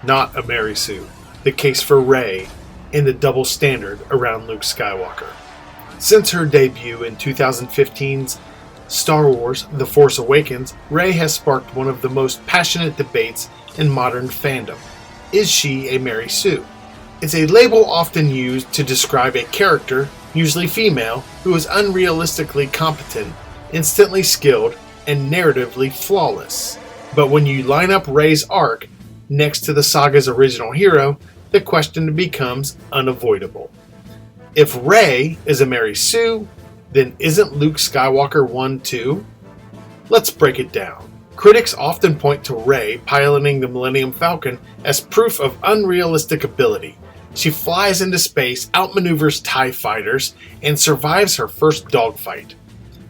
Not a Mary Sue. The case for Rey and the double standard around Luke Skywalker. Since her debut in 2015's Star Wars The Force Awakens, Rey has sparked one of the most passionate debates in modern fandom. Is she a Mary Sue? It's a label often used to describe a character, usually female, who is unrealistically competent, instantly skilled, and narratively flawless. But when you line up Rey's arc next to the saga's original hero, the question becomes unavoidable. If Rey is a Mary Sue, then isn't Luke Skywalker one too? Let's break it down. Critics often point to Rey piloting the Millennium Falcon as proof of unrealistic ability. She flies into space, outmaneuvers TIE fighters, and survives her first dogfight.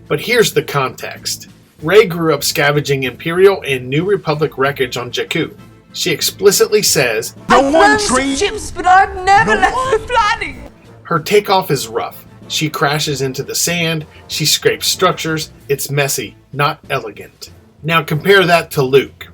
But here's the context. Rey grew up scavenging Imperial and New Republic wreckage on Jakku. She explicitly says, "I've flown some ships, but I've never left the planet." Her takeoff is rough. She crashes into the sand, she scrapes structures, it's messy, not elegant. Now compare that to Luke.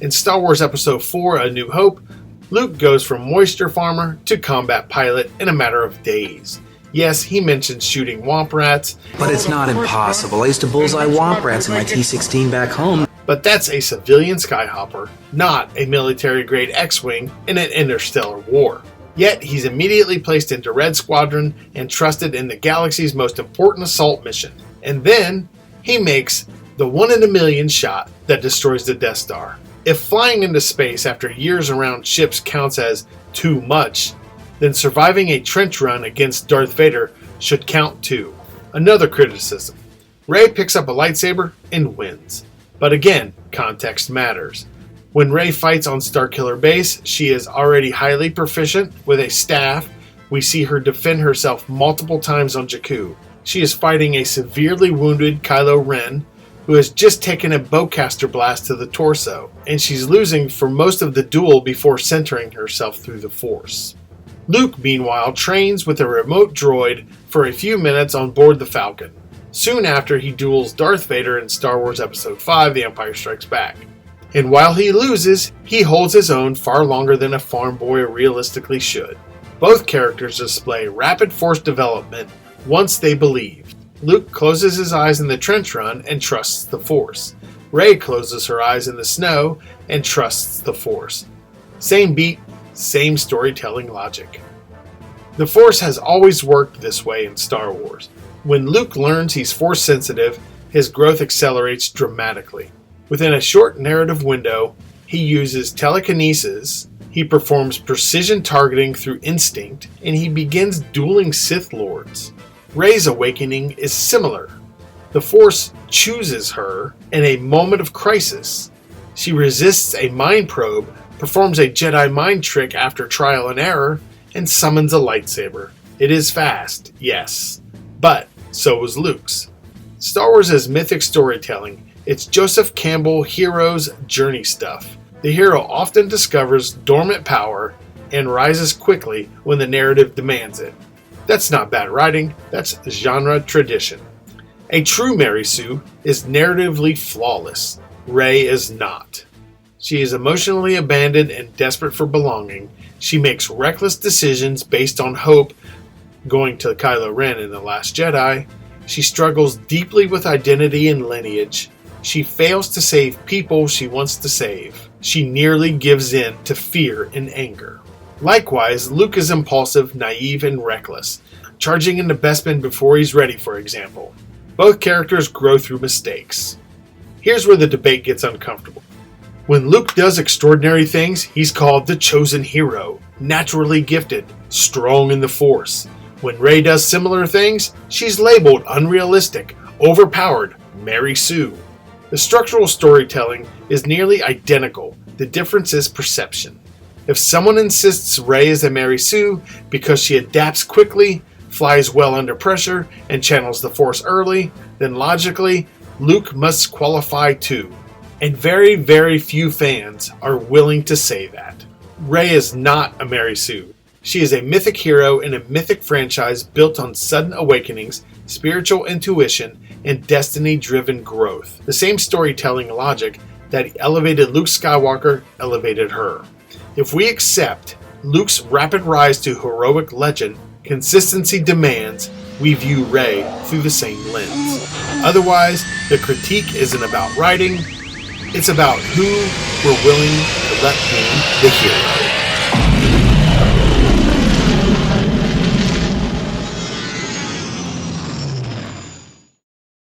In Star Wars Episode 4, A New Hope, Luke goes from moisture farmer to combat pilot in a matter of days. Yes, he mentions shooting womp rats, but it's not impossible. I used to bullseye womp rats in my T-16 back home. But that's a civilian skyhopper, not a military-grade X-Wing in an interstellar war. Yet, he's immediately placed into Red Squadron and trusted in the galaxy's most important assault mission. And then, he makes the one-in-a-million shot that destroys the Death Star. If flying into space after years around ships counts as too much, then surviving a trench run against Darth Vader should count too. Another criticism. Rey picks up a lightsaber and wins. But again, context matters. When Rey fights on Starkiller Base, she is already highly proficient with a staff. We see her defend herself multiple times on Jakku. She is fighting a severely wounded Kylo Ren, who has just taken a bowcaster blast to the torso, and she's losing for most of the duel before centering herself through the Force. Luke, meanwhile, trains with a remote droid for a few minutes on board the Falcon. Soon after, he duels Darth Vader in Star Wars Episode 5, The Empire Strikes Back. And while he loses, he holds his own far longer than a farm boy realistically should. Both characters display rapid Force development once they believe. Luke closes his eyes in the trench run and trusts the Force. Rey closes her eyes in the snow and trusts the Force. Same beat, same storytelling logic. The Force has always worked this way in Star Wars. When Luke learns he's Force sensitive, his growth accelerates dramatically. Within a short narrative window, he uses telekinesis, he performs precision targeting through instinct, and he begins dueling Sith Lords. Rey's awakening is similar. The Force chooses her in a moment of crisis. She resists a mind probe, performs a Jedi mind trick after trial and error, and summons a lightsaber. It is fast, yes, but so was Luke's. Star Wars is mythic storytelling. It's Joseph Campbell hero's journey stuff. The hero often discovers dormant power and rises quickly when the narrative demands it. That's not bad writing, that's genre tradition. A true Mary Sue is narratively flawless. Rey is not. She is emotionally abandoned and desperate for belonging. She makes reckless decisions based on hope, going to Kylo Ren in The Last Jedi. She struggles deeply with identity and lineage. She fails to save people she wants to save. She nearly gives in to fear and anger. Likewise, Luke is impulsive, naive, and reckless, charging into Bespin before he's ready, for example. Both characters grow through mistakes. Here's where the debate gets uncomfortable. When Luke does extraordinary things, he's called the chosen hero, naturally gifted, strong in the Force. When Rey does similar things, she's labeled unrealistic, overpowered, Mary Sue. The structural storytelling is nearly identical. The difference is perception. If someone insists Rey is a Mary Sue because she adapts quickly, flies well under pressure, and channels the Force early, then logically, Luke must qualify too. And very, very few fans are willing to say that. Rey is not a Mary Sue. She is a mythic hero in a mythic franchise built on sudden awakenings, spiritual intuition, and destiny-driven growth. The same storytelling logic that elevated Luke Skywalker elevated her. If we accept Luke's rapid rise to heroic legend, consistency demands we view Rey through the same lens. Otherwise, the critique isn't about writing, it's about who we're willing to let be the hero.